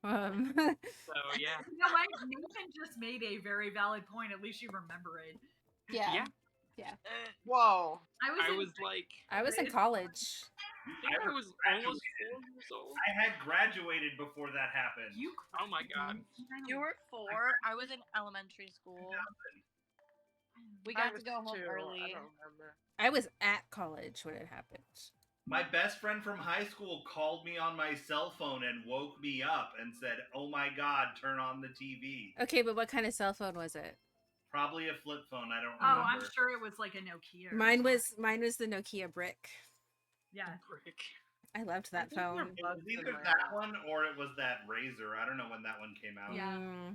So yeah. You know what? Nathan just made a very valid point. At least you remember it. Yeah. Whoa. I was like, I was in college. I think I was almost 4 years old. I had graduated before that happened. Oh my god. You were 4. I was in elementary school. We got to go home early. I don't remember. I was at college when it happened. My best friend from high school called me on my cell phone and woke me up and said, "Oh my God, turn on the TV." Okay, but what kind of cell phone was it? Probably a flip phone. I don't Oh, remember. I'm sure it was like a Nokia. Mine was the Nokia brick. Yeah. Brick. I loved that phone. It was either that one or it was that Razor. I don't know when that one came out. Yeah.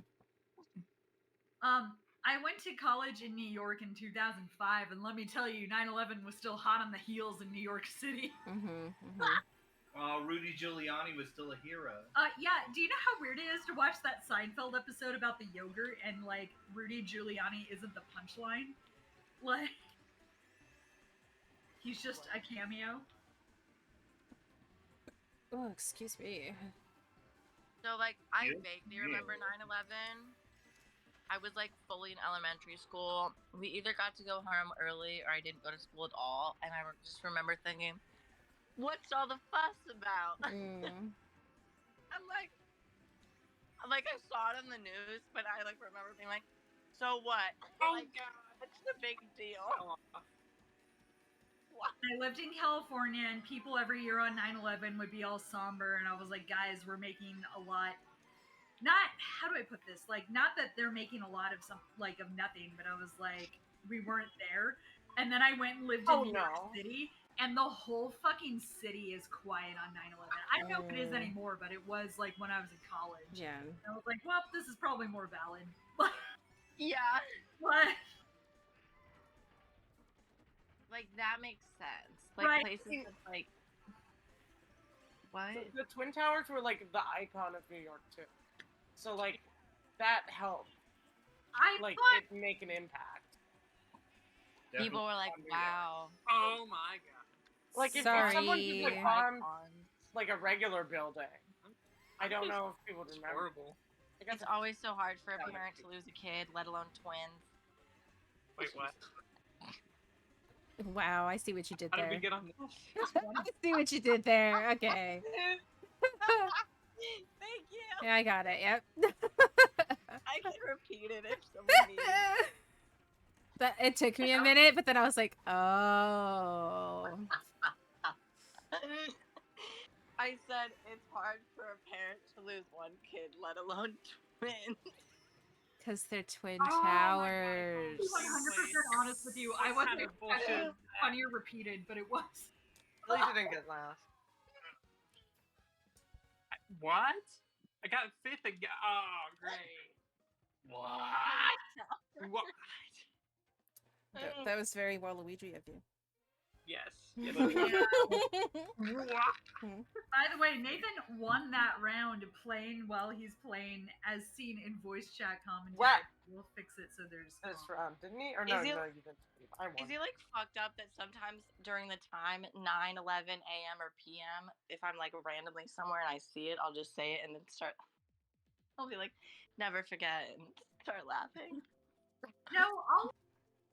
I went to college in New York in 2005, and let me tell you, 9/11 was still hot on the heels in New York City. Rudy Giuliani was still a hero. Yeah. Do you know how weird it is to watch that Seinfeld episode about the yogurt and like Rudy Giuliani isn't the punchline? Like, he's just a cameo. Oh, excuse me. So, like, I vaguely remember 9/11. I was, like, fully in elementary school. We either got to go home early or I didn't go to school at all. And I just remember thinking, what's all the fuss about? I'm like, I saw it on the news, but I, like, remember being like, so what? Oh, like, God. What's the big deal? I lived in California, and people every year on 9/11 would be all somber, and I was like, guys, we're making a lot. Not, how do I put this? Like, not that they're making a lot of of nothing, but I was like, we weren't there. And then I went and lived in New York City, and the whole fucking city is quiet on 9/11. I don't know if it is anymore, but it was like when I was in college. Yeah. And I was like, well, this is probably more valid. Yeah. What? Like, that makes sense. Like, Right. places that's like, what? So the Twin Towers were, like, the icon of New York, too. So, like, that helped. It make an impact. People were like, wow. Oh my god. Like, if someone did, like, on, like, a regular building, I don't know if people would remember. Horrible. It's always so hard for a parent to lose a kid, let alone twins. Wait, what? Wow, I see what you did How there. did we get on this? I see what you did there. Okay. Thank you. Yeah, I got it. Yep. I can repeat it if someone needs. It took me a minute, but then I was like, oh. I said it's hard for a parent to lose one kid, let alone twins. Because they're twin towers. I'm 100% honest with you. I wasn't expecting funnier repeated, but it was. At least you didn't get last. What? I got 5th again. Oh, great. What? That was very Waluigi of you. Yes. By the way, Nathan won that round playing while he's playing, as seen in voice chat commentary. What? We'll fix it so there's. This round, didn't he? Or no, you didn't. I won. Is he like fucked up that sometimes during the time 9/11 a.m. or p.m. if I'm like randomly somewhere and I see it, I'll just say it and then I'll be like, never forget, and start laughing. No, I'll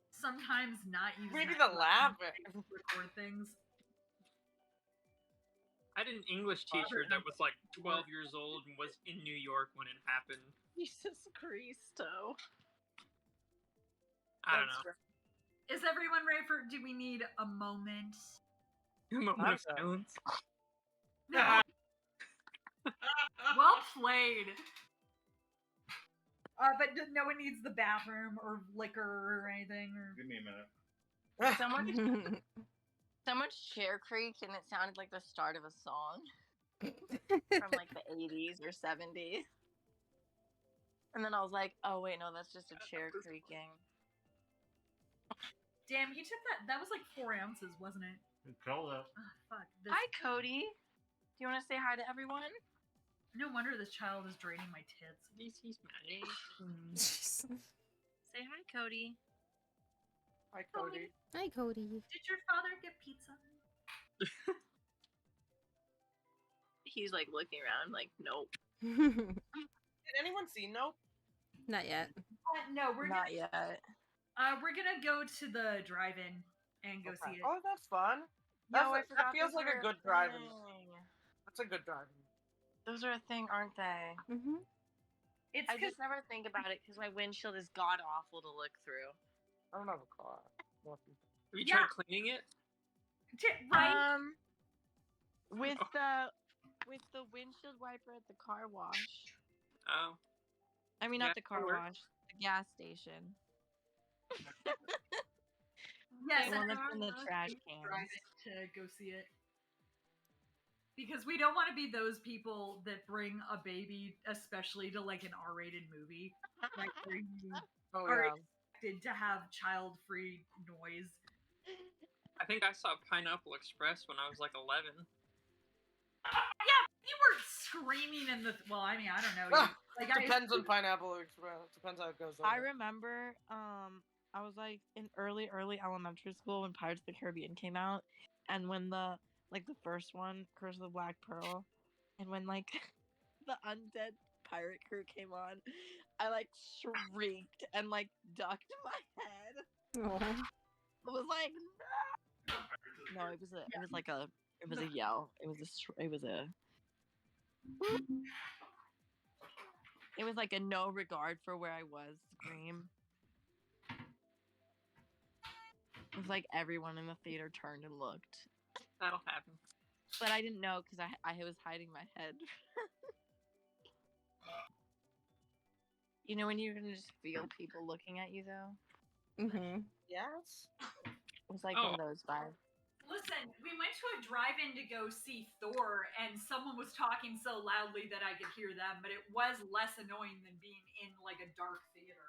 sometimes not use. Maybe the laughing. Record things. I had an English teacher that was like 12 years old and was in New York when it happened. Jesus Christo. I don't know. Is everyone ready for? Do we need a moment? A moment of silence. No. Well played. But no one needs the bathroom or liquor or anything. Or... Give me a minute. Someone's chair creaked and it sounded like the start of a song from like the 80s or 70s. And then I was like, oh wait, no, that's just a chair creaking. Damn, he took that. That was like 4 ounces, wasn't it? Control that. Oh, fuck. Hi, Cody. Do you want to say hi to everyone? No wonder this child is draining my tits. He's mad. Say hi, Cody. Hi, Cody. Hi, Cody. Did your father get pizza? He's like looking around, like, nope. Did anyone see Nope? Not yet. No, we're Not gonna yet. we're gonna go to the drive-in and go see it. Oh, that's fun. No, I That forgot feels those like a were good drive-in. thing. That's a good drive-in. Those are a thing, aren't they? Mm-hmm. It's I 'cause- just never think about it because my windshield is god awful to look through. I don't have a car. Have you Yeah. tried cleaning it? right. With the windshield wiper at the car wash. Oh. I mean, Yeah, not the car that'll work. wash, the gas station. Yes, The one and that's in the trash drive cans. it to go see it. Because we don't want to be those people that bring a baby, especially to like an R-rated movie, like where you Oh are yeah. expected to have child-free noise. I think I saw Pineapple Express when I was like 11. Yeah, you were screaming in the. Well, I mean, I don't know. Like, Depends on Pineapple Express. Depends how it goes. I remember, I was like in early elementary school when Pirates of the Caribbean came out, and when the first one, Curse of the Black Pearl, and when like the undead pirate crew came on, I like shrieked and like ducked my head. Oh. I was like, no, it was a yell. It was like a no regard for where I was scream. It was like everyone in the theater turned and looked. That'll happen. But I didn't know because I was hiding my head. You know when you can just feel people looking at you though? Mm-hmm. Yes. It was like one of those vibes. Listen, we went to a drive-in to go see Thor, and someone was talking so loudly that I could hear them, but it was less annoying than being in like a dark theater.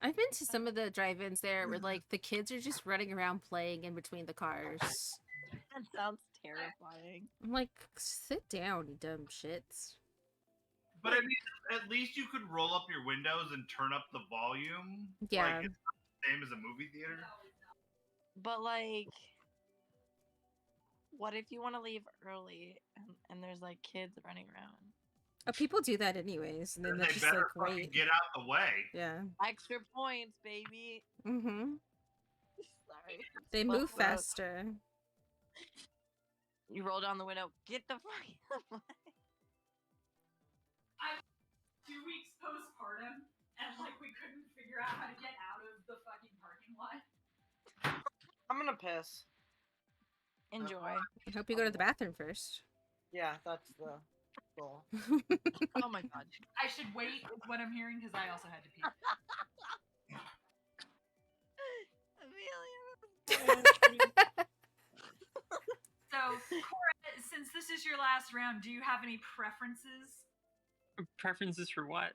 I've been to some of the drive-ins there where like the kids are just running around playing in between the cars. That sounds terrifying. I'm like, sit down, you dumb shits. But I mean, at least you could roll up your windows and turn up the volume. Yeah. Like, it's not the same as a movie theater. But like, what if you want to leave early and there's like kids running around? Oh, people do that anyways, and then They they're just better like, fucking wait. get out the way. Yeah. Extra points, baby. Mm-hmm. Sorry. They move faster. You roll down the window. Get the fuck out of the way. 2 weeks postpartum, and like we couldn't figure out how to get out of the fucking parking lot. I'm gonna piss. Enjoy. I hope you go to the bathroom first. Yeah, that's the goal. Oh my god. I should wait is what I'm hearing because I also had to pee. So, Cora, since this is your last round, do you have any preferences? Preferences for what?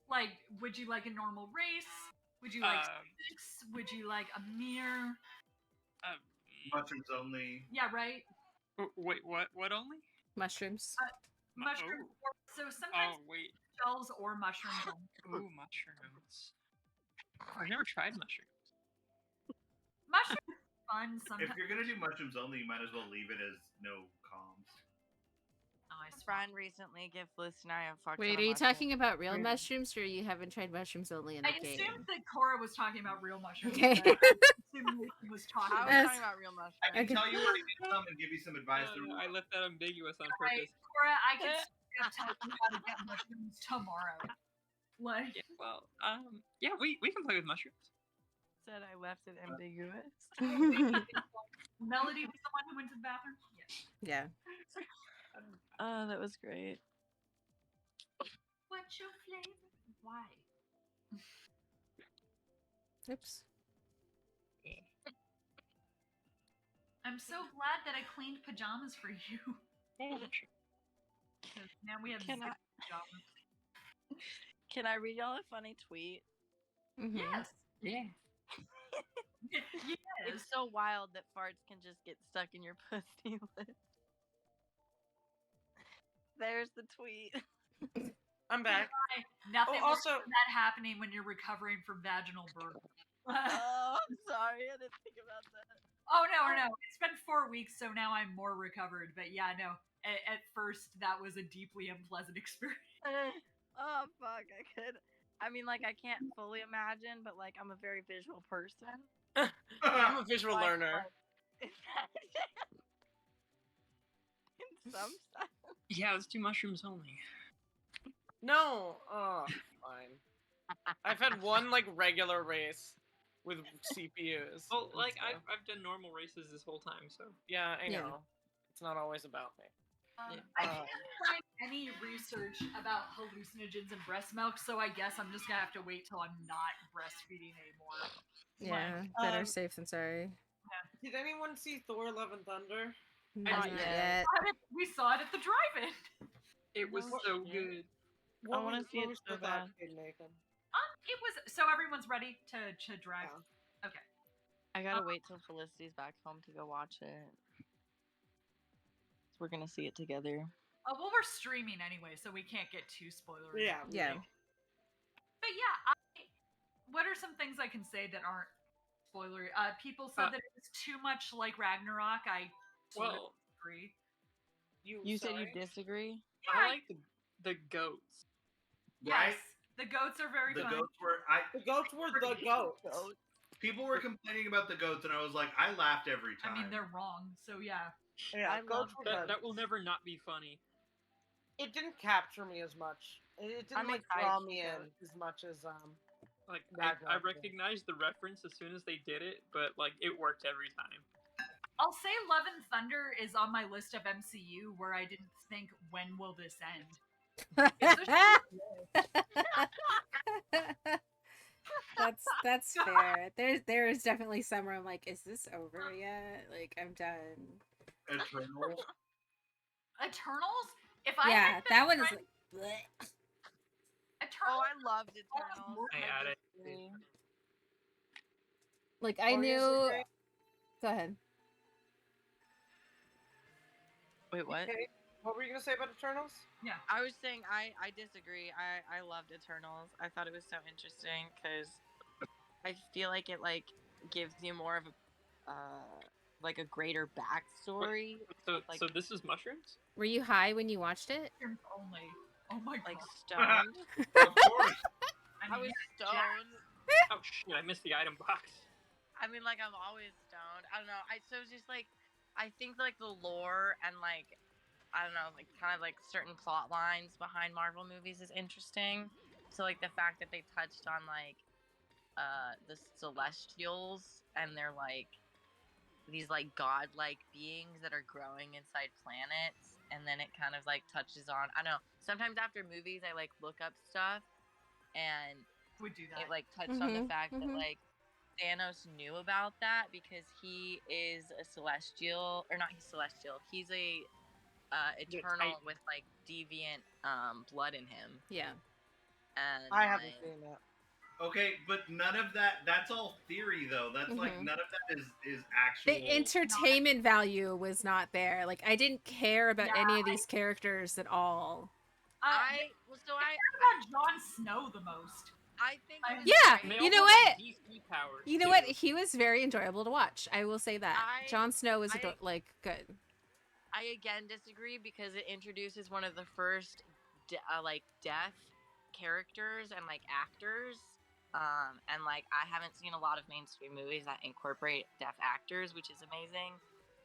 Like, would you like a normal race? Would you like sticks? Would you like a mirror? Mushrooms only. Yeah, right? Wait, what? What only? Mushrooms. Mushrooms. So sometimes wait. shells or mushrooms. Ooh, mushrooms. I've never tried mushrooms. Mushrooms are fun sometimes. If you're gonna do mushrooms only, you might as well leave it as no comms. Oh, I A friend recently gave Liz and I a fuck Wait, ton are of you talking mushrooms. about real mushrooms, or you haven't tried mushrooms only in the I game? assumed that Cora was talking about real mushrooms. Okay. but I assumed Lucy was talking I was about. talking about real mushrooms. I can Okay. tell you where to get some and give you some advice. I left that ambiguous on Right, purpose. Cora, I can tell you how to get mushrooms tomorrow. Like, Yeah, well, yeah, we can play with mushrooms. Said I left it ambiguous. Melody was the one who went to the bathroom? Yes. Yeah. Oh, that was great. What's your flavor? Why? Oops. I'm so glad that I cleaned pajamas for you. Oh, sure. 'Cause now we have Can zip I- pajamas. Can I read y'all a funny tweet? Mm-hmm. Yes. Yeah. Yes. It's so wild that farts can just get stuck in your pussy lip. There's the tweet. I'm back. Nothing Oh, worse also- than that happening when you're recovering from vaginal birth. Oh, I'm sorry. I didn't think about that. Oh no, it's It's been 4 weeks, so now I'm more recovered. But yeah, no. At first, that was a deeply unpleasant experience. Oh fuck, I could. I mean, like I can't fully imagine, but like I'm a very visual person. I'm a visual Like, learner. in some stuff. Yeah, it's 2 mushrooms only. No. Oh, fine. I've had one like regular race with CPUs. Well, and like stuff. I've done normal races this whole time, so Yeah, I Yeah. know. It's not always about me. I can't find any research about hallucinogens in breast milk, so I guess I'm just gonna have to wait till I'm not breastfeeding anymore. Yeah, Like, better safe than sorry. Did anyone see Thor: Love and Thunder? Not did. yet. we saw it at the drive-in. it was No so shit. good. What wanna was- see what it was so your thought, bad. Kid Nathan? It was so everyone's ready to drive. Yeah. Okay. I gotta wait till Felicity's back home to go watch it. So we're gonna see it together. Well, we're streaming anyway, so we can't get too spoilery. Yeah. Yeah. But yeah, what are some things I can say that aren't spoilery? People said that it was too much like Ragnarok. I sort of Well, agree. You said you sorry? disagree? Yeah, I like the goats. yes, Right? the goats are very The fun. goats were The goats were the goats. people were complaining about the goats, and I was like, I laughed every I time. mean, they're wrong, so yeah. Yeah, I goats love were That, good. that will never not be funny. It didn't capture me as much. It didn't I'm like excited draw to me go. in as much as Like I Ragnarok did. recognized the reference as soon as they did it, but like it worked every time. I'll say Love and Thunder is on my list of MCU where I didn't think, when will this end? That's fair. There is definitely some where I'm like, is this over yet? Like I'm done. Eternals. Eternals? If I Yeah, had been that one is friends- like. bleh. Oh, Eternals. I loved Eternals. I had it. disagree. Like I What were you knew. gonna say? Go ahead. Wait, what? Okay, what were you gonna say about Eternals? I was saying I disagree. I loved Eternals. I thought it was so interesting because I feel like it like gives you more of a like a greater backstory. So Like- so this is mushrooms? Were you high when you watched it? Only. Oh my like god. stoned. Of course. I was yeah, stoned. Oh shit! I missed the item box. I mean, like I'm always stoned. I don't know. So it's just like I think like the lore and like I don't know, like kind of like certain plot lines behind Marvel movies is interesting. So like the fact that they touched on like the Celestials and they're like these like godlike beings that are growing inside planets, and then it kind of like touches on I don't know. Sometimes after movies, I like look up stuff and would do that. it like touched on the Mhm, fact that mhm. like Thanos knew about that because he is a celestial, or not he's celestial. He's a eternal with like deviant blood in him, Yeah. and I haven't like, seen that. Okay, but none of that's all theory though. That's like Mhm. none of that is actual. The entertainment value was not there. Like I didn't care about Yeah, any of these characters at all. I well, so I about Jon Snow the most. I think it was Yeah, And they great. you all know have, like, what? DC powers. You know too. what? He was very enjoyable to watch. I will say that. Jon Snow was I- like good. I again disagree because it introduces one of the first like deaf characters and like actors. And like I haven't seen a lot of mainstream movies that incorporate deaf actors, which is amazing.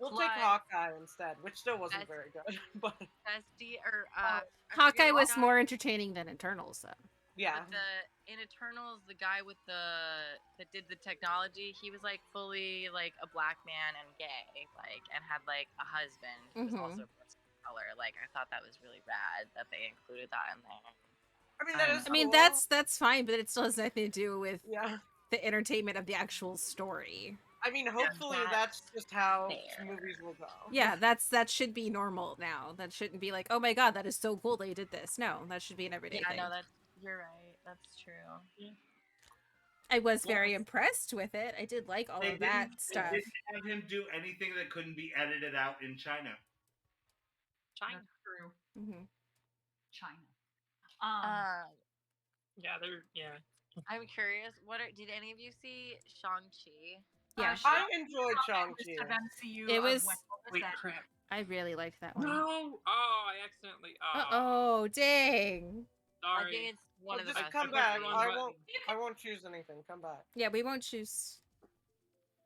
We'll take Plus- Hawkeye instead, which still wasn't That's- very good. But Bestie or Oh, I Hawkeye forget was the guy- more entertaining than Eternals, though. yeah, But in Eternals, the guy with that did the technology, he was like fully like a black man and gay, like and had like a husband who was Mhm. also a person of color. Like I thought that was really rad that they included that in there. I mean that is. I mean, cool. that's fine, but it still has nothing to do with Yeah. the entertainment of the actual story. I mean, hopefully that's that's just how fair. movies will go. Yeah, that should be normal now. That shouldn't be like, oh my god, that is so cool they did this. No, that should be an everyday Yeah, thing. no, you're right. That's true. I was very Yes. impressed with it. I did like all They of that didn't- stuff. They didn't have him do anything that couldn't be edited out in China. China. That's true. Hmm. China. Yeah, they're yeah. I'm curious. Did any of you see Shang-Chi? Yeah. I enjoyed List Shang-Chi. of MCU It of was- when all this Wait, ended. crap. I really liked that one. No! Oh, I accidentally. Uh-oh, dang. I Sorry. think it's one Well, of the just best. come I pressed back. the wrong button. I won't choose anything. Come back. Yeah, we won't choose.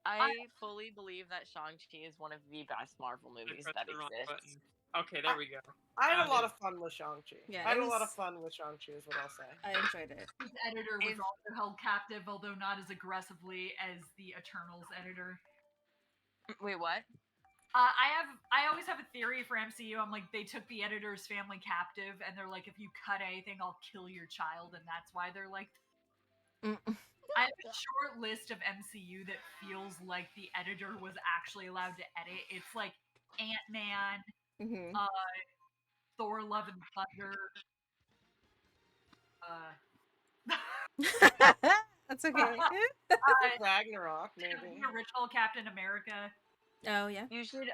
I fully believe that Shang-Chi is one of the best Marvel I movies pressed that the wrong exists. button. Okay, there we go. I had Found a lot it. of fun with Shang-Chi. Yeah, I had it a lot of was- fun with Shang-Chi is what I'll say. I enjoyed it. His editor was Is- also held captive, although not as aggressively as the Eternals editor. Wait, what? I always have a theory for MCU. I'm like, they took the editor's family captive, and they're like, if you cut anything, I'll kill your child, and that's why they're like. Mm. I have a short list of MCU that feels like the editor was actually allowed to edit. It's like Ant-Man, Mm-hmm. Thor: Love and Thunder. That's okay. Ragnarok, maybe. The original Captain America. Oh, yeah. You should,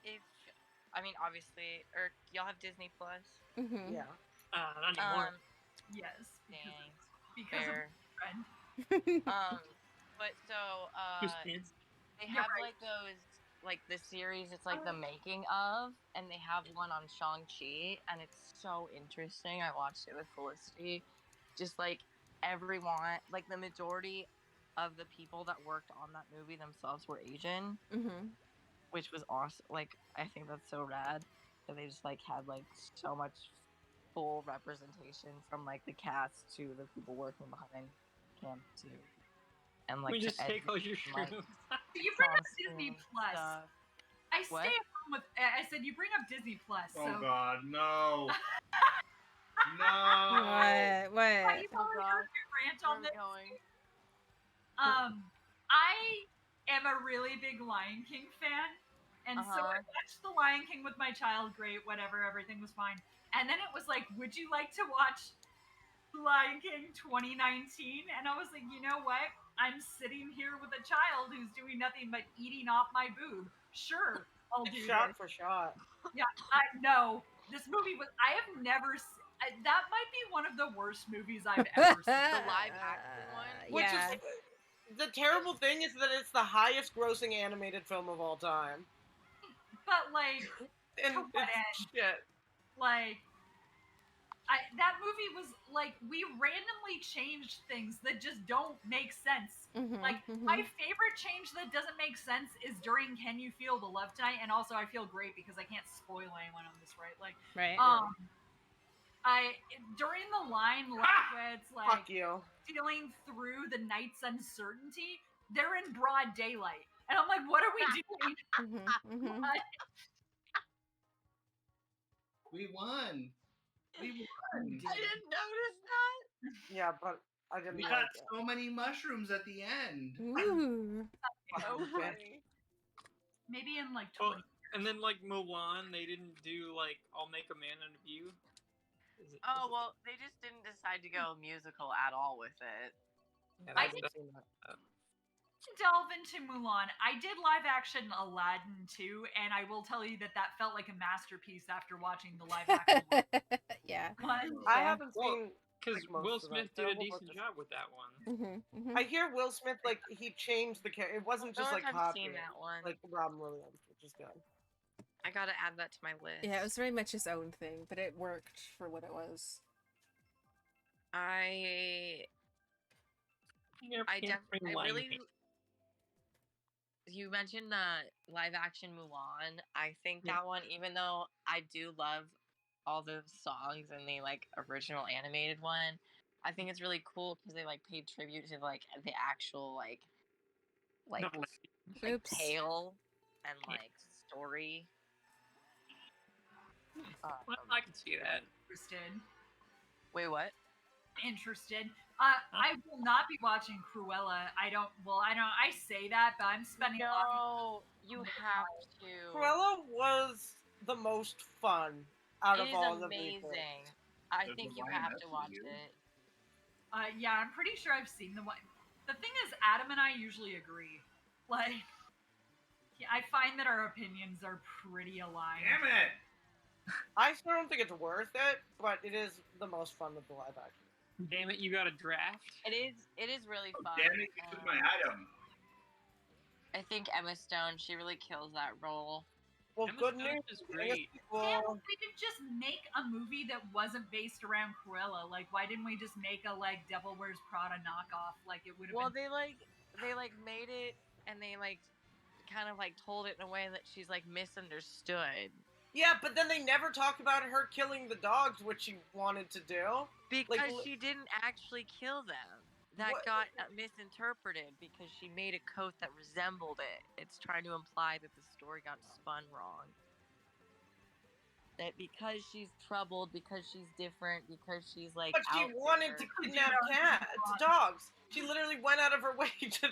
if, I mean, obviously, or y'all have Disney Plus. Mm-hmm. Yeah. Not anymore. Yes, Dang, because of fair. friend. But so, Who's kids? they You're have right. like those, like the series. It's like the making of, and they have one on Shang-Chi, and it's so interesting. I watched it with Felicity. Just like everyone, like the majority of the people that worked on that movie themselves were Asian, Mm-hmm. which was awesome. Like I think that's so rad that they just like had like so much full representation from like the cast to the people working behind cam too, and Let like me to just take all your like, shrooms. You bring up costume Disney Plus. stuff. I What? stay at home with. I said you bring up Disney Plus. Oh So God, no, no. have What? you Oh probably heard God, my rant where on are we this? going? I am a really big Lion King fan, and so I watched The Lion King with my child. Great, whatever, everything was fine. And then it was like, would you like to watch Lion King 2019? And I was like, you know what? I'm sitting here with a child who's doing nothing but eating off my boob. Sure, I'll do Shot this. for shot. Yeah, I know. This movie was. I have never. That might be one of the worst movies I've ever seen. The live action one? Which Yeah. is the terrible thing is that it's the highest grossing animated film of all time. But like, And to what end? it's shit. Like, that movie was like we randomly changed things that just don't make sense. Mm-hmm. Like my favorite change that doesn't make sense is during "Can You Feel the Love Tonight," and also I feel great because I can't spoil anyone on this, right? Like, Right. I during the line like where it's like Fuck you. feeling through the night's uncertainty, they're in broad daylight, and I'm like, what are we doing? Mm-hmm. What? We won. We won. I didn't notice that. Yeah, but I didn't We like got it. so many mushrooms at the end. Ooh. So Fucking bitch. funny. Maybe in like Well, 20. and then like Mulan, they didn't do like I'll Make a Man Out of You. Oh well, they just didn't decide to go musical at all with it. Yeah, I that's- haven't seen that. To delve into Mulan, I did live action Aladdin too, and I will tell you that felt like a masterpiece after watching the live action one. Yeah. What? I Yeah. haven't Well, seen Because like, most Will of them. Smith did a Terrible decent purchase. job with that one. Mm-hmm. Mm-hmm. I hear Will Smith like he changed the character. It wasn't just No like one has copying seen that one. like Robin Williams, which is good. I gotta add that to my list. Yeah, it was very much his own thing, but it worked for what it was. I really. You mentioned the live action Mulan. I think Yeah. that one, even though I do love all the songs in the like original animated one, I think it's really cool because they like paid tribute to like the actual like Oops. tale and Yeah. like story. Well, I can see that. Interested. Wait, what? Interested. I will not be watching Cruella. I don't. I say that, but I'm spending a lot. No, you have to. Cruella was the most fun out It of is all the amazing. reboots. I There's think a you line have that's to for watch you. it. Yeah, I'm pretty sure I've seen the one. The thing is, Adam and I usually agree. Like, yeah, I find that our opinions are pretty aligned. Damn it! I still don't think it's worth it, but it is the most fun with the live action. Damn it, you got a draft. It is really fun. Damn it, you took my item. I think Emma Stone, she really kills that role. Well, Emma good Stone news. is great. Damn, we could just make a movie that wasn't based around Cruella. Like, why didn't we just make a like Devil Wears Prada knockoff? Like, it would have Well, been. they made it, and they kind of told it in a way that she's misunderstood. Yeah, but then they never talked about her killing the dogs, which she wanted to do. Because she didn't actually kill them. That What? got misinterpreted because she made a coat that resembled it. It's trying to imply that the story got spun wrong. That because she's troubled, because she's different, because she's But she wanted to kidnap dogs. She literally went out of her way to try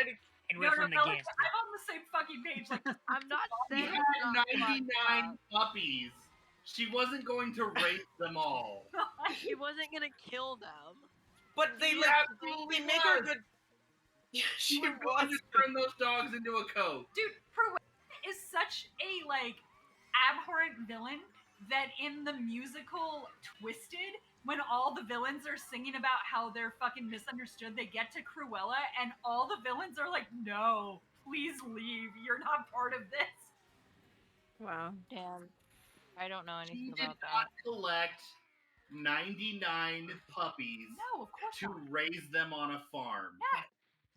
to. And we're from the like, gangster. I'm on the same fucking page. Like, I'm not She saying had it's not fucked 99 up. puppies. She wasn't going to raise them all. She wasn't gonna kill them. But they She absolutely they make her was. good. Yeah, She she was going was. to turn those dogs into a coat. dude, Cruella is such a abhorrent villain that in the musical Twisted, when all the villains are singing about how they're fucking misunderstood, they get to Cruella and all the villains are like, "No, please leave. You're not part of this." Wow. Damn. I don't know She anything did about not that. collect 99 puppies No, of course to not. raise them on a farm. Yeah.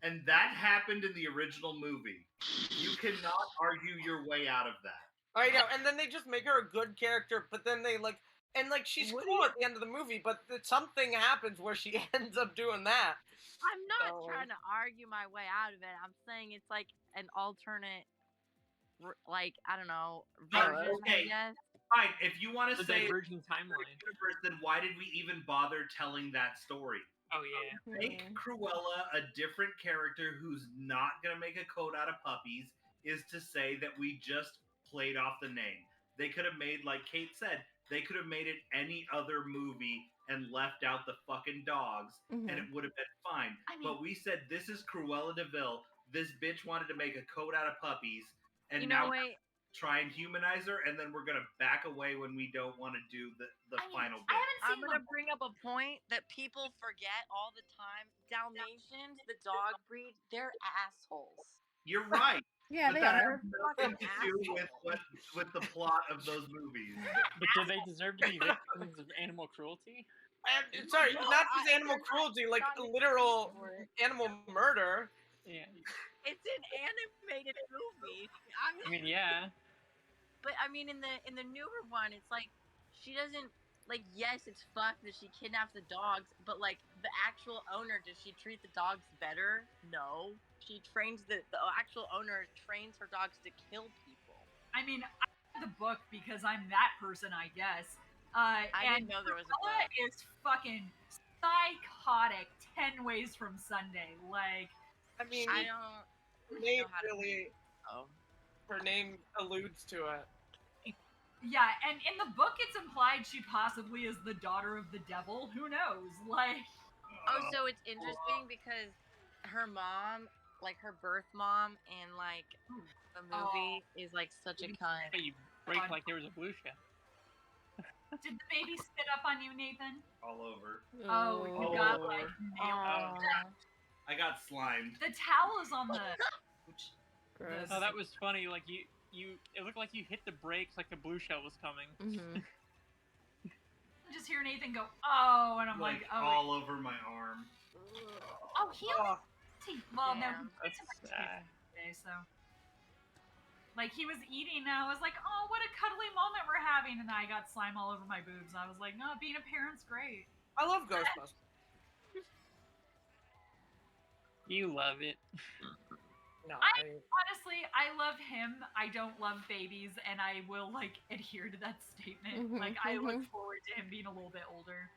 And that happened in the original movie. You cannot argue your way out of that. I know, and then they just make her a good character, but then they she's cool at the end of the movie, but something happens where she ends up doing that. I'm not So- trying to argue my way out of it. I'm saying it's like an alternate, I don't know, version, okay. I guess. Fine, if you want to The say diverging timeline. universe, then why did we even bother telling that story? Oh yeah. Make Cruella a different character who's not gonna make a coat out of puppies is to say that we just played off the name. They could have made, like Kate said, they could have made it any other movie and left out the fucking dogs, and it would have been fine. I mean- But we said this is Cruella DeVille. This bitch wanted to make a coat out of puppies, and You now know, wait. try and humanize her, and then we're gonna back away when we don't want to do the I mean, final I bit. haven't I'm seen gonna the bring up a point that people forget all the time. Dalmatians, the dog breed, they're assholes. You're right. Yeah, but they that are. has nothing to do with the plot of those movies. But do they deserve to be victims of animal cruelty? And, sorry, No, not just they're animal not- cruelty, like not literal for it. animal murder. Yeah. It's an animated movie. I mean, yeah. But I mean, in the newer one, it's like she doesn't Yes, it's fucked that she kidnaps the dogs, but the actual owner, does she treat the dogs better? No, she trains the actual owner trains her dogs to kill people. I mean, I read the book because I'm that person, I guess. I And didn't know there was a Cruella book. is fucking psychotic 10 ways from Sunday. Like, I mean, I don't her name know how to. really, Oh. her name alludes to it. yeah, and in the book it's implied she possibly is the daughter of the devil. Who knows? Like, Oh, so it's interesting because her mom, her birth mom in the movie, is such a cunt. Hey, you break like there was a blue shell. did the baby spit up on you, Nathan? All over. Oh, you got nailed. Aw. I got slimed. The towel is on the. Gross. Oh, that was funny. Like it looked like you hit the brakes like the blue shell was coming. I just hear Nathan go, "Oh," and I'm Like like, "Oh, all over my arm. oh, he only well, no, Damn. he That's took sad. today, so." Like, he was eating, and I was like, "Oh, what a cuddly moment we're having," and then I got slime all over my boobs. I was like, "No, being a parent's great." I love Ghostbusters. You love it. No, Honestly, I love him. I don't love babies, and I will adhere to that statement. I look forward to him being a little bit older.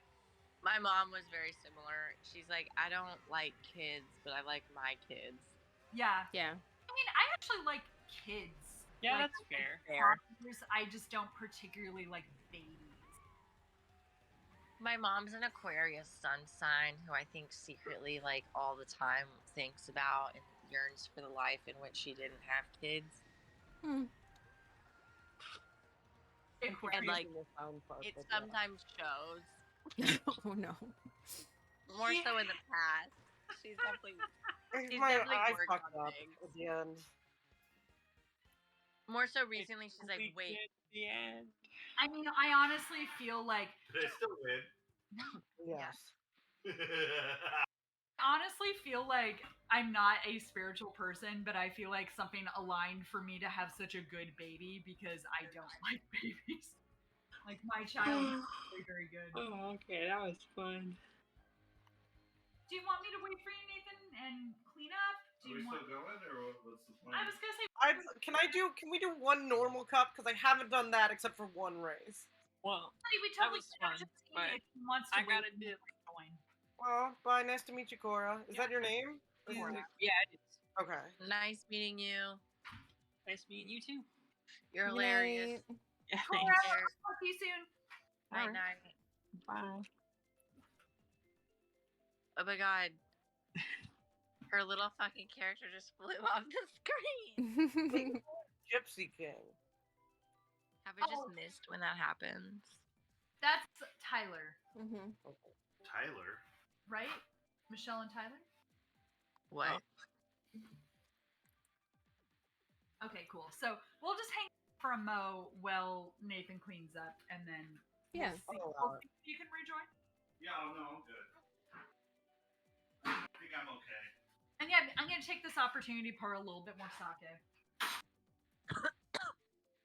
My mom was very similar. She's like, I don't like kids, but I like my kids. Yeah. Yeah. I mean, I actually like kids. Yeah, Like, that's fair. toddlers, I just don't particularly like babies. My mom's an Aquarius sun sign who I think secretly, all the time thinks about and yearns for the life in which she didn't have kids. And, Aquarius it is the sound part, it but yeah. sometimes shows. Oh no. More so in the past. She's definitely She's My definitely eye worked fucked on up things. at the end. more so recently. She's like, We wait, get the end. I mean, I honestly feel like Did I still win? Yes. honestly feel like I'm not a spiritual person, but I feel like something aligned for me to have such a good baby because I don't like babies. Like my child is very, very good. Oh, okay, that was fun. Do you want me to wait for you, Nathan, and clean up? Do Are we you want? still going, or what's the plan? I was gonna say. Can we do one normal cup? Because I haven't done that except for one race. Well, We that totally was can. I'm fun, just saying but if he wants to I gotta wait, do. join. Well, bye. Nice to meet you, Cora. Is that your name? Yeah, Is it- it is. Okay. nice meeting you. Nice meeting you too. You're Good hilarious. night. Yeah, Cora, thanks. I'll talk to you soon. Night Alright. night. Bye. Oh my god. Her little fucking character just flew off the screen. Gypsy King. Have I just Oh. missed when that happens? That's Tyler, Mhm. Tyler. right? Michelle and Tyler. What? Okay, cool. So we'll just hang for a mo while Nathan cleans up, and then Yeah. I'll allow it. you can rejoin. Yeah, no, I'm good. I think I'm okay. And yeah, I'm gonna take this opportunity to pour a little bit more sake.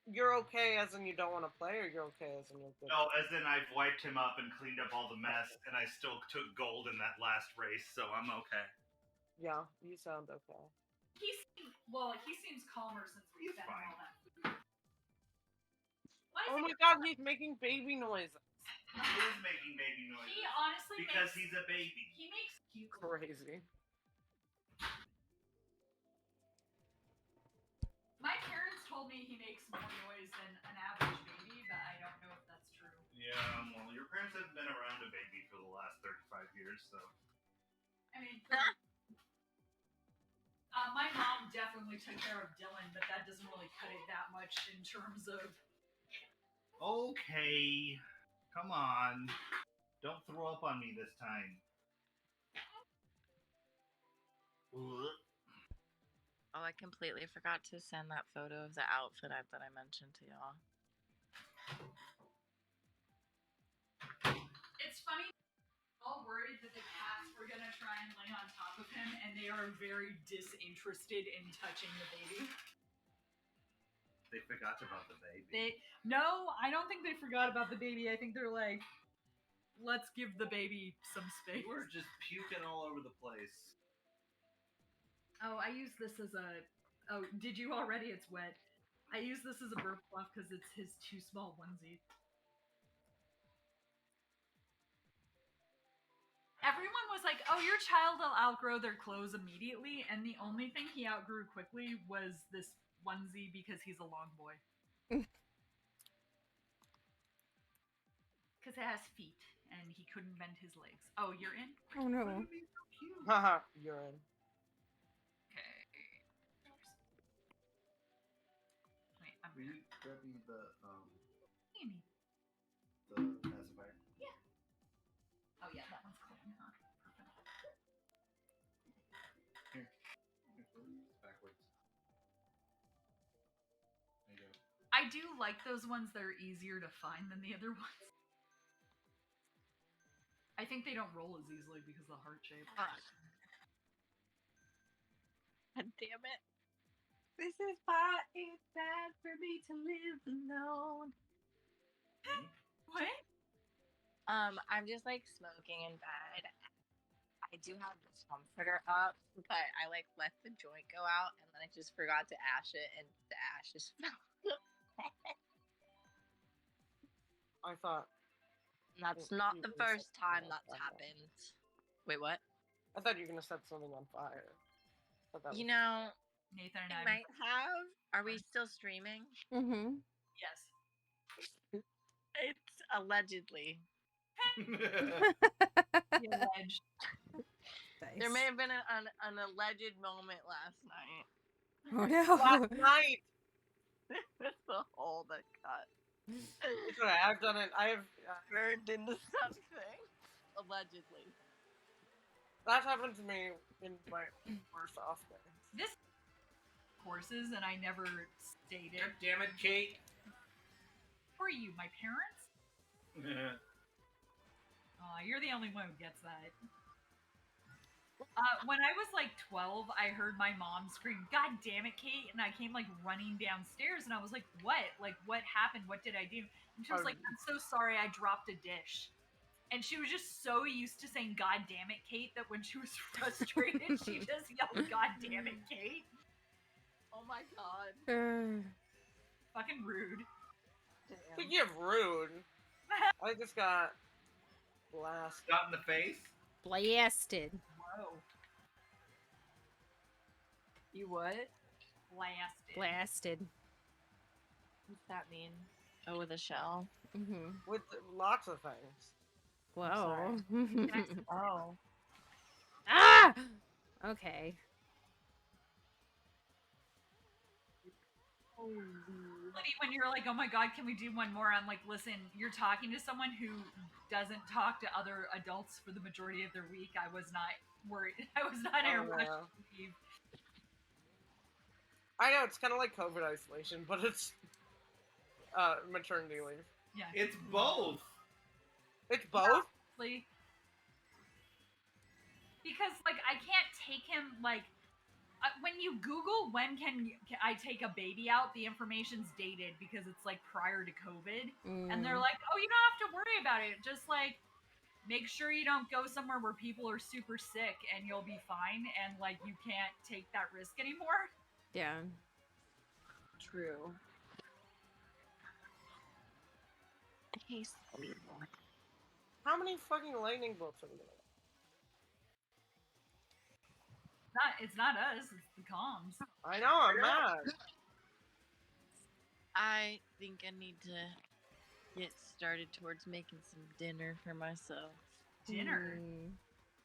You're okay as in you don't want to play, or you're okay as in you're good? No, as in I've wiped him up and cleaned up all the mess, and I still took gold in that last race, so I'm okay. Yeah, you sound okay. He seems calmer since we He's fed fine. him all that food. Why Oh is my god, he's making baby noises. He is making baby noises. he honestly Because makes, he's a baby. he makes cute. Crazy. My parents told me he makes more noise than an average baby, but I don't know if that's true. Yeah, well, your parents haven't been around a baby for the last 35 years, so. I mean, my mom definitely took care of Dylan, but that doesn't really cut it that much in terms of. Okay. Come on. Don't throw up on me this time. Ugh. Oh, I completely forgot to send that photo of the outfit that I mentioned to y'all. It's funny. All worried that the cats were gonna try and lay on top of him, and they are very disinterested in touching the baby. They forgot about the baby. No, I don't think they forgot about the baby. I think they're like, let's give the baby some space. You were just puking all over the place. Oh, I use this as a. Oh, did you already? It's wet. I use this as a burp cloth because it's his too small onesie. Everyone was like, "Oh, your child will outgrow their clothes immediately," and the only thing he outgrew quickly was this onesie because he's a long boy. Because it has feet, and he couldn't bend his legs. Oh, you're in? Oh no. Haha, you're in. Okay. Wait, I'm Will you grab me the Amy. pacifier? Oh yeah, that one's clean, huh? Perfect. Here. Backwards. There you go. I do like those ones that are easier to find than the other ones. I think they don't roll as easily because of the heart shape. God damn it. This is why it's bad for me to live alone. What? I'm just like smoking in bed. I do have this comforter up, but I like let the joint go out and then I just forgot to ash it and the ashes fell. I thought. That's You- not you the were gonna first set time something on that's fire. happened. Wait, what? I thought you were gonna set something on fire. But that You was- know, Nathan and I I. might have. Are we still streaming? Mhm. Yes. It's allegedly. The alleged. There may have been an alleged moment last night. Oh no. Last night. With the hole that got It's alright, I've done it. I have. burned into something. Allegedly. That happened to me in my worst off days. This courses, and I never stated. God damn it, Kate. Who are you, my parents? You're the only one who gets that. When I was like 12, I heard my mom scream, "God damn it, Kate!" And I came like running downstairs, and I was like, "What? Like, what happened? What did I do?" And she was like, "I'm so sorry, I dropped a dish." And she was just so used to saying, "God damn it, Kate," that when she was frustrated, she just yelled, "God damn it, Kate." Oh my god. Fucking rude. Damn. Speaking of rude, I just got blasted. Got in the face? Blasted. Whoa. You what? Blasted. Blasted. What's that mean? Oh, with a shell? Mm-hmm. With lots of things. Whoa. Oh. Ah! Okay. When you're like, "Oh my god, can we do one more?" I'm like, "Listen, you're talking to someone who doesn't talk to other adults for the majority of their week. I was not worried. I was not in a rush Yeah. to leave." I know, it's kind of like COVID isolation, but it's maternity leave. Yeah. It's both. It's both? Honestly. Because, like, I can't take him, like, when you Google when can I take a baby out, the information's dated because it's, like, prior to COVID. And they're like, "Oh, you don't have to worry about it. Just, like, make sure you don't go somewhere where people are super sick and you'll be fine. And, like, you can't take that risk anymore." Yeah. True. How many fucking lightning bolts are we gonna get? It's not us, it's the comms. I know, I'm mad. I think I need to get started towards making some dinner for myself. Dinner.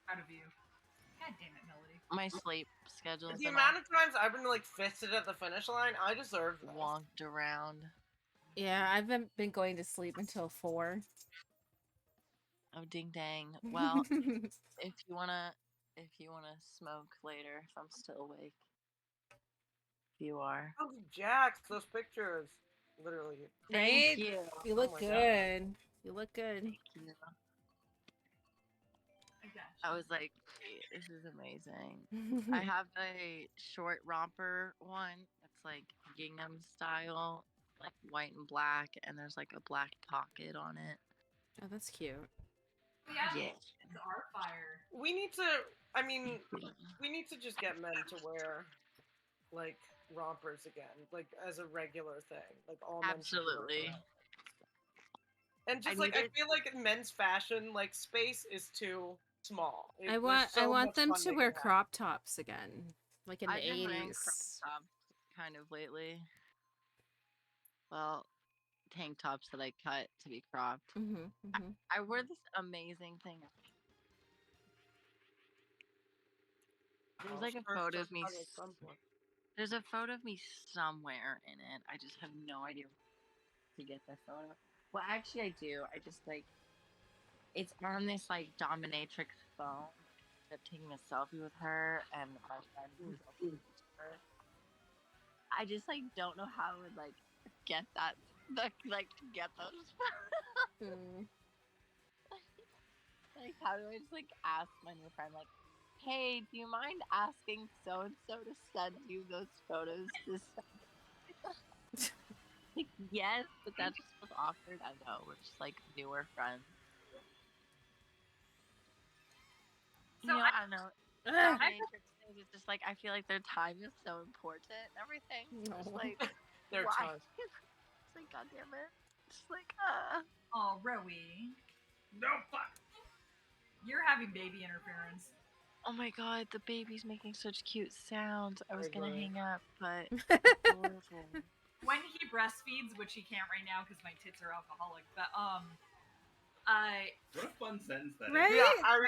Out of you. God damn it, Melody. My sleep schedule. The amount of times I've been like fisted at the finish line, I deserve this. Walked around. Yeah, I've been going to sleep until 4. Oh ding dang. Well, if you wanna smoke later, if I'm still awake. If you are. Oh, Jax, those pictures. Literally. Right? Thank you. You look my good. You look good. Thank you. I was like, this is amazing. I have a short romper one. It's like gingham style, like white and black, and there's like a black pocket on it. Oh, that's cute. Yeah. Yeah. It's our fire. We need to, I mean, we need to just get men to wear, like, rompers again. Like, as a regular thing. Like, all men should wear Absolutely. rompers. And just, I like, I need it- feel like men's fashion, like, space is too small. I want them to wear crop. crop tops again, like in I've the been wearing 80s. crop tops kind of lately. Well, tank tops that I cut to be cropped. I wore this amazing thing. There's like a photo of me. There's a photo of me somewhere in it. I just have no idea to get the photo. Well, actually, I do. I just like it's on this like dominatrix phone. I'm taking a selfie with her and my friend. I just like don't know how I would like get that like get those photos. Like how do I just like ask my new friend like, "Hey, do you mind asking so and so to send you those photos this time?" Like, yes, but that just was awkward. I know, we're just like newer friends. So You know, I don't know. I Dominatrix things, it's just like I feel like their time is so important and everything. It's like Their why? time. It's like God damn it. Just like Oh, Rowie. No, fuck. You're having baby interference. oh my god, the baby's making such cute sounds. I was I gonna agree. hang up, but When he breastfeeds, which he can't right now because my tits are alcoholic, but What a fun sentence that is. Right?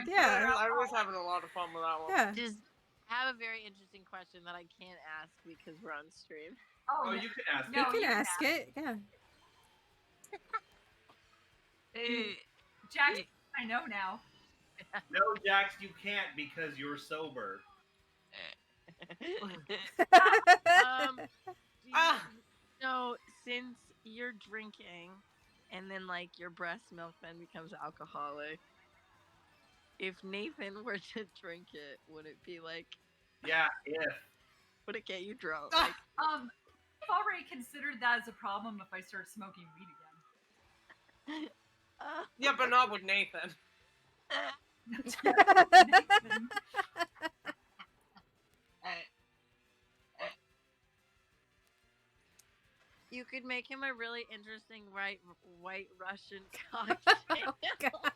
Yeah, I was having a lot of fun with that one. Yeah. just have a very interesting question that I can't ask because we're on stream. Oh, you can ask No, it. You can ask it. Yeah. Jack, I know now. No, Jax, you can't because you're sober. Do Ah. so since you're drinking, and then like your breast milk then becomes alcoholic, if Nathan were to drink it, would it be like, Yeah, if. would it get you drunk? Ah. Like, I've already considered that as a problem if I start smoking weed again. Yeah, but not with Nathan. Nathan. you could make him a really interesting white Russian cocktail. Oh, God.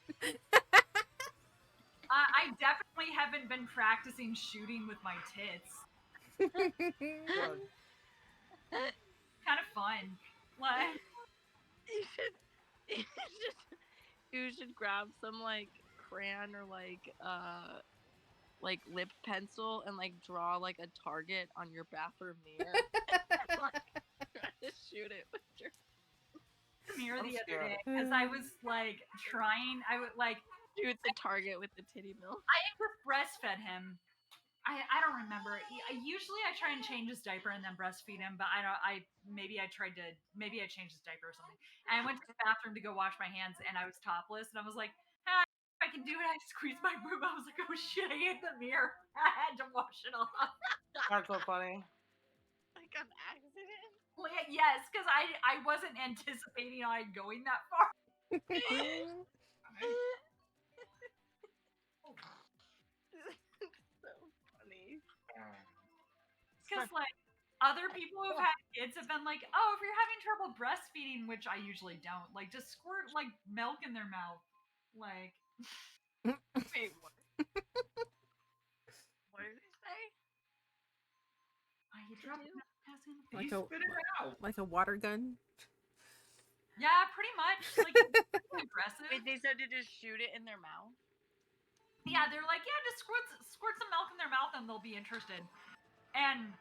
I definitely haven't been practicing shooting with my tits. Kind of fun. Like, You should grab some like crayon or like lip pencil and like draw like a target on your bathroom mirror. And, like, try to shoot it with your mirror I'm the other scared. day because I was like trying. I would like shoot the target with the titty milk. I just breastfed him. I don't remember. Usually I try and change his diaper and then breastfeed him, but I don't. Maybe I changed his diaper or something. And I went to the bathroom to go wash my hands and I was topless and I was like, ah, I can do it. I squeezed my boob. I was like, oh shit, I hit the mirror. I had to wash it off. That's so funny. Like an accident. Like, yes, because I wasn't anticipating on going that far. So funny. Because like other people who've had kids have been like, oh, if you're having trouble breastfeeding, which I usually don't, like just squirt like milk in their mouth. Like, Wait, what? What did they say? you drop do? He spit it out. Like a water gun. Yeah, pretty much. Like aggressive. Wait, they said to just shoot it in their mouth. Yeah, they're like, yeah, just squirt some milk in their mouth and they'll be interested. And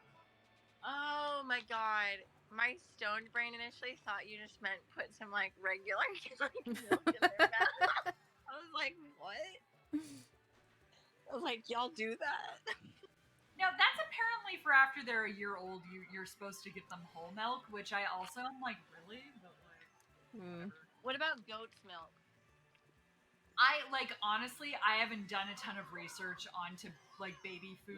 Oh my god. My stoned brain initially thought you just meant put some like regular like milk in their mouth. I was like, what? I was like, y'all do that? no, that's apparently for after they're a year old. You're supposed to give them whole milk, which I also am like, really? But like, What about goat's milk? I like honestly, I haven't done a ton of research onto like baby food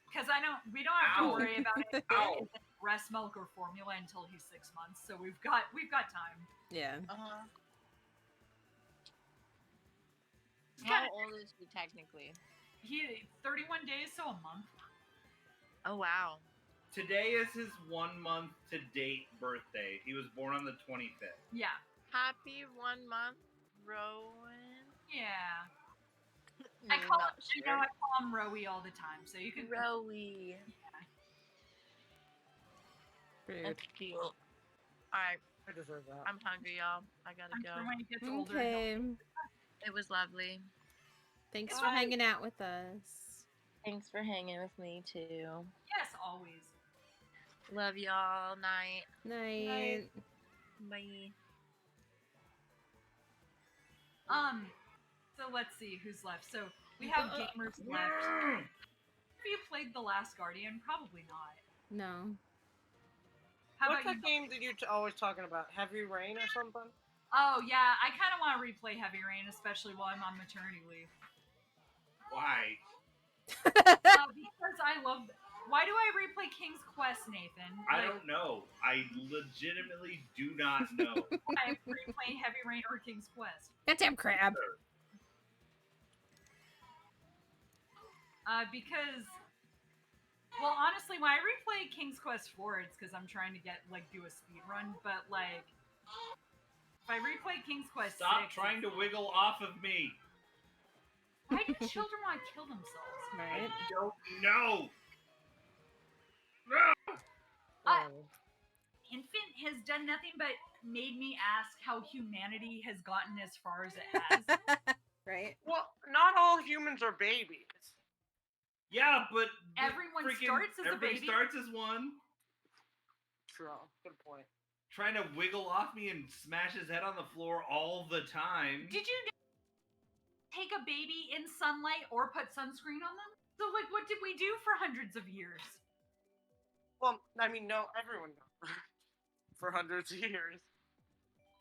because we don't have to Ow. worry about it Ow. in breast milk or formula until he's 6 months. So we've got time. Yeah. How old is he technically? He 31 days, so a month. Oh wow. Today is his 1 month to date birthday. He was born on the 25th. Yeah, Happy 1 month, Rowan. yeah. I call him Rowie all the time, so you can. Rowie. That's cute. Alright, I deserve that. I'm hungry, y'all. I gotta I'm go. sure when he gets older. Okay. It was lovely. Thanks for hanging out with us. Thanks for hanging with me too. Yes, always. Love y'all. Night. Night. Bye. So let's see who's left. So we have gamers left. Have you played The Last Guardian? Probably not. No. How What's about that game that you're always talking about? Heavy Rain or something? Oh yeah, I kind of want to replay Heavy Rain, especially while I'm on maternity leave. Why? Because I love. Why do I replay King's Quest, Nathan? I don't know. I legitimately do not know. I'm replaying Heavy Rain or King's Quest. Goddamn crab. Because, well, honestly, when I replay King's Quest 4, it's because I'm trying to do a speed run. But like, if I replay King's Quest, Stop 6, trying to wiggle off of me. why do children want to kill themselves? Right. I don't know. Infant has done nothing but made me ask how humanity has gotten as far as it has. Right. Well, not all humans are babies. Yeah, but Everyone starts as a everybody baby. starts as one. True. Good point. Trying to wiggle off me and smash his head on the floor all the time. Did you know take a baby in sunlight or put sunscreen on them. So, like, what did we do for hundreds of years? Well, I mean, no, everyone knows. For hundreds of years.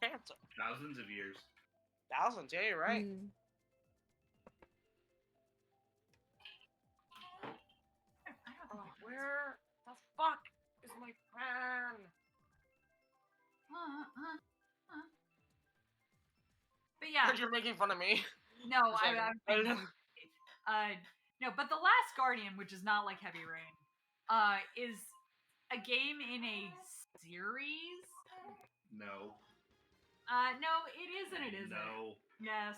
Cancer. Thousands of years. Thousands, yeah, you're right. Mm. Oh, where the fuck is my pen? But yeah, You're making fun of me. no, Sorry. no, but The Last Guardian, which is not like Heavy Rain, is a game in a series. No. No, it is and it isn't. No. Yes.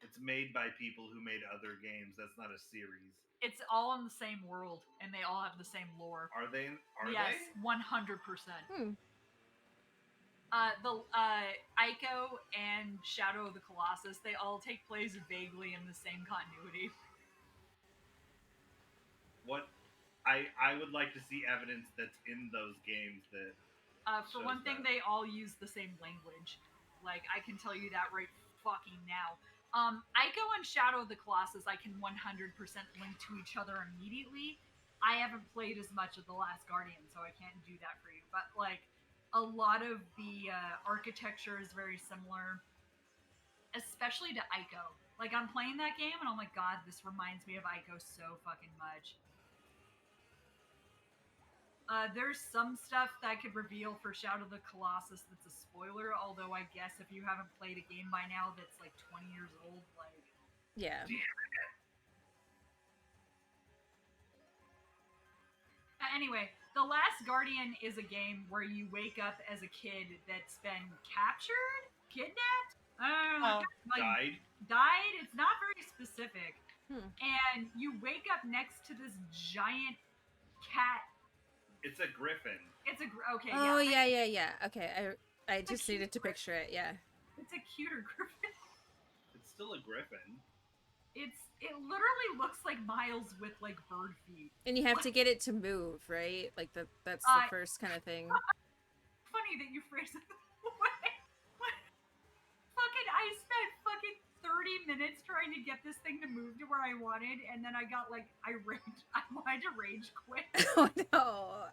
It's made by people who made other games. That's not a series. It's all in the same world, and they all have the same lore. Are they? Yes, They? 100%. Hmm. The Ico and Shadow of the Colossus, they all take place vaguely in the same continuity. What? I would like to see evidence that's in those games that. For shows one thing, that. they all use the same language. Like, I can tell you that right fucking now. Ico and Shadow of the Colossus, I can 100% link to each other immediately. I haven't played as much of The Last Guardian, so I can't do that for you. But, like, a lot of the architecture is very similar, especially to Ico. Like, I'm playing that game, and I'm like, God, this reminds me of Ico so fucking much. There's some stuff that I could reveal for Shadow of the Colossus that's a spoiler, although I guess if you haven't played a game by now that's like 20 years old, like... Yeah. Anyway, The Last Guardian is a game where you wake up as a kid that's been captured? Kidnapped? I don't know. Died? It's not very specific. And you wake up next to this giant cat. It's a griffin. Okay, Oh, yeah. yeah. Okay, I just needed to picture it, yeah. It's a cuter griffin. It's still a griffin. It literally looks like Miles with, like, bird feet. And you have to get it to move, right? Like, that's the first kind of thing. Funny that you phrase it that way. I spent fucking 30 minutes trying to get this thing to move to where I wanted, and then I got, like, I wanted to rage quit. Oh, no.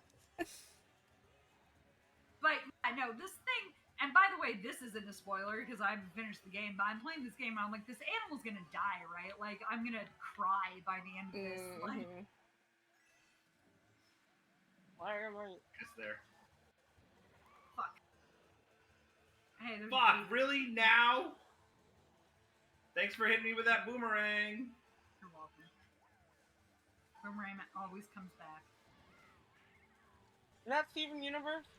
But, yeah, no, this thing, and by the way, this isn't a spoiler because I haven't finished the game, but I'm playing this game and I'm like, this animal's gonna die, right? Like, I'm gonna cry by the end of this. Like, Why am I Just there. fuck. Hey, there's Fuck, really? Now? Thanks for hitting me with that boomerang. You're welcome. Boomerang always comes back. Is that Steven Universe?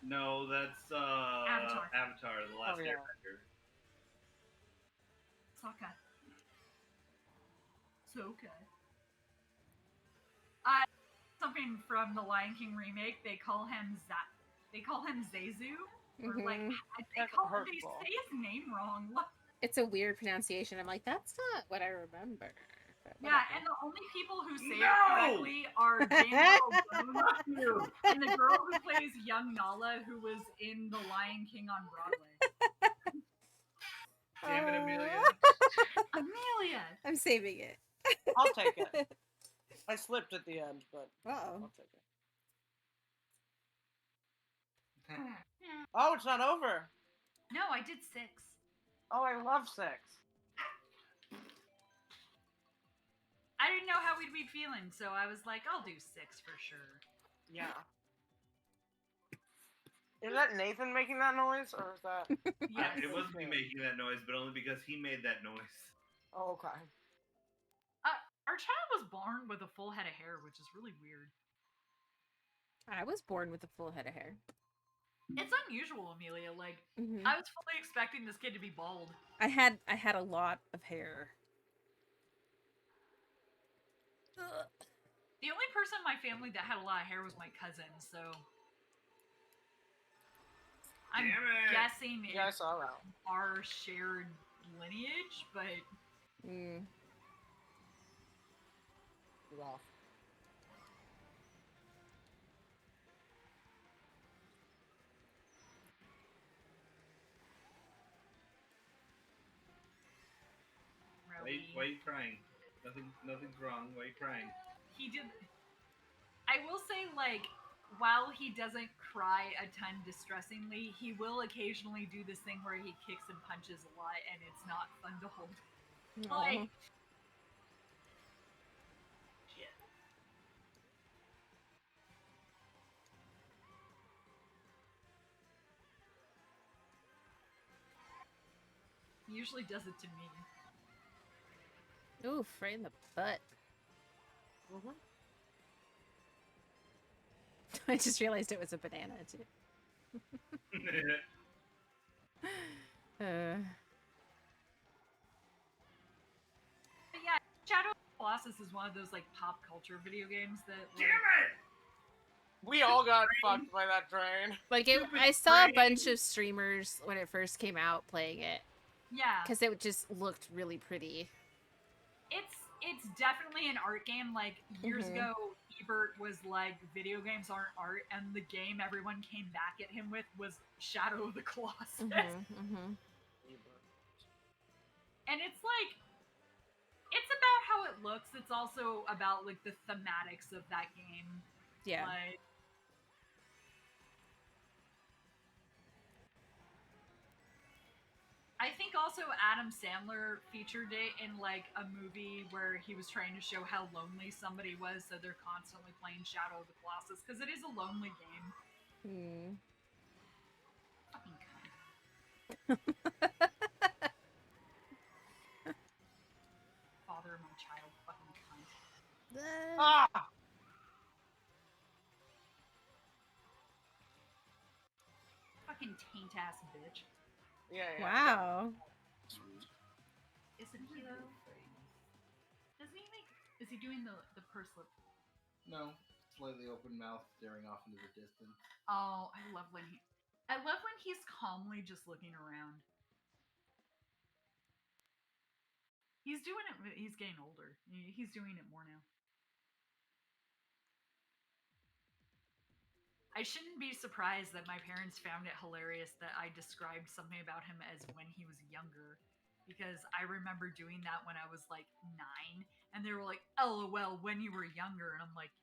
No, that's Avatar, The Last Airbender. Sokka. Something from the Lion King remake. They call him Zazu. Or like they say his name wrong. It's a weird pronunciation. I'm like, that's not what I remember. Yeah, and the only people who say it correctly are Daniel and the girl who plays young Nala, who was in The Lion King on Broadway. Damn it, Amelia. Amelia! I'm saving it. I'll take it. I slipped at the end, but Uh-oh. I'll take it. Oh, it's not over. No, I did 6. Oh, I love 6. I didn't know how we'd be feeling, so I was like, I'll do 6 for sure. Yeah. Is that Nathan making that noise, or is that... Yes. It wasn't me making that noise, but only because he made that noise. Oh, okay. Our child was born with a full head of hair, which is really weird. I was born with a full head of hair. It's unusual, Amelia. Like, Mm-hmm. I was fully expecting this kid to be bald. I had a lot of hair. The only person in my family that had a lot of hair was my cousin, so I'm guessing Yeah, I it's saw that. our shared lineage, but Rough. Why are you crying? Nothing's wrong. Why are you crying? He did. I will say, like, while he doesn't cry a ton distressingly, he will occasionally do this thing where he kicks and punches a lot, and it's not fun to hold. Like, shit. He usually does it to me. Oof, right in the butt. Mm-hmm. I just realized it was a banana too. But yeah, Shadow of the Colossus is one of those like pop culture video games that. Like, Damn it! We all got fucked by that train. Like Stupid I saw a brain. bunch of streamers when it first came out playing it yeah, because it just looked really pretty. it's definitely an art game. Like years ago, Ebert was like, video games aren't art, and the game everyone came back at him with was Shadow of the Colossus. And it's like, it's about how it looks. It's also about like the thematics of that game. Yeah. Like, I think also Adam Sandler featured it in like a movie where he was trying to show how lonely somebody was, so they're constantly playing Shadow of the Colossus because it is a lonely game. Fucking cunt. Father of my child, fucking cunt. Ah! Fucking taint ass bitch. Yeah. Wow. Isn't he though? Doesn't he make? Is he doing the purse lip? No, slightly open mouth, staring off into the distance. Oh, I love when he's calmly just looking around. He's doing it. He's getting older. He's doing it more now. I shouldn't be surprised that my parents found it hilarious that I described something about him as when he was younger, because I remember doing that when I was like 9, and they were like, "LOL, when you were younger," and I'm like,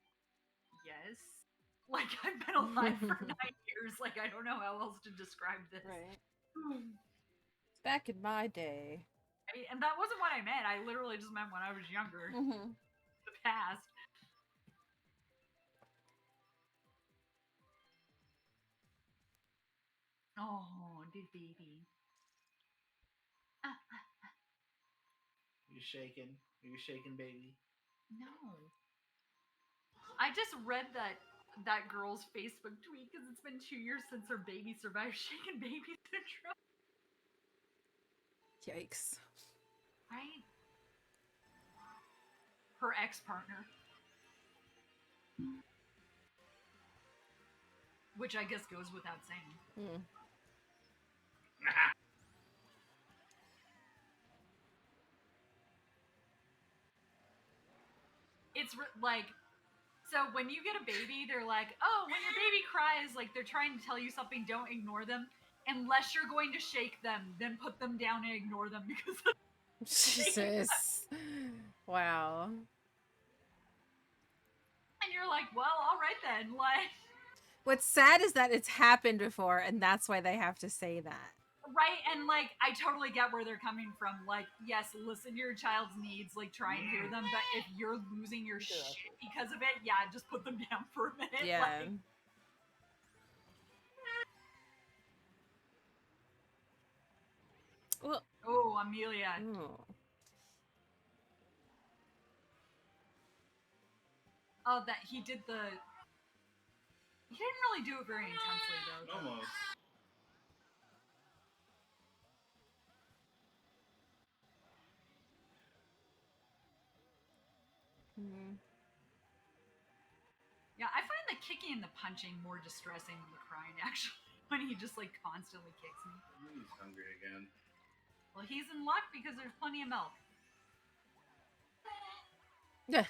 "Yes." Like, I've been alive for 9 years. Like, I don't know how else to describe this. Right. Back in my day. And that wasn't what I meant. I literally just meant when I was younger. The past. Oh, the baby. Are you shaking? Are you shaking, baby? No. I just read that girl's Facebook tweet because it's been 2 years since her baby survived shaken baby syndrome. Yikes. Right? Her ex-partner. Which I guess goes without saying. It's like, so when you get a baby, they're like, oh, when your baby cries, like they're trying to tell you something, don't ignore them. Unless you're going to shake them, then put them down and ignore them because Jesus. Wow. And you're like, well, all right then. Like, What's sad is that it's happened before, and that's why they have to say that. right? And like, I totally get where they're coming from. Like, yes, listen to your child's needs, like try and hear them. But if you're losing your shit because of it, yeah, just put them down for a minute. Yeah. Like, Well. oh, Amelia. Oh. Oh, that he did the. He didn't really do it very intensely though. Almost. Yeah, I find the kicking and the punching more distressing than the crying, actually, when he just like constantly kicks me. He's hungry again. Well, he's in luck because there's plenty of milk. Yeah.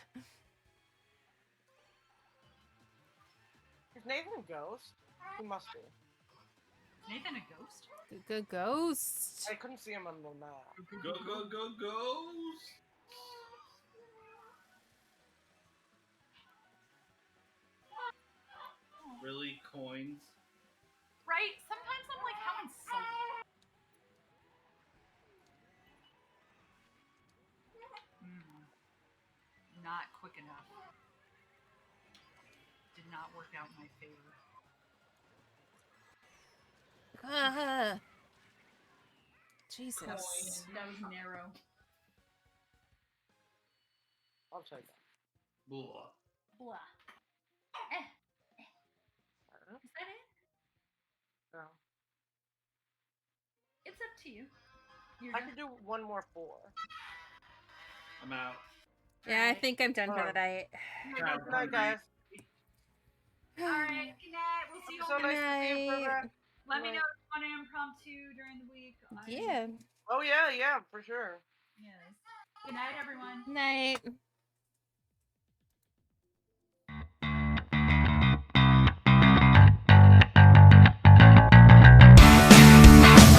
Is Nathan a ghost? He must be. Nathan a ghost? Good ghost. I couldn't see him on the map. Go, go, go, ghost! Really, coins? Right? Sometimes I'm like, how insulting. Not quick enough. Did not work out in my favor. Jesus. That was narrow. I'll take that. Blah. Blah. Is that it? No. It's up to you. You're I done? could do one more 4. I'm out. Yeah, I think I'm done for the night. God, Good night, guys. Alright, good night. We'll see you So all nice to see you for that. Let me know if you want an impromptu during the week. Yeah. Oh yeah, for sure. Yes. Good night, everyone. Night.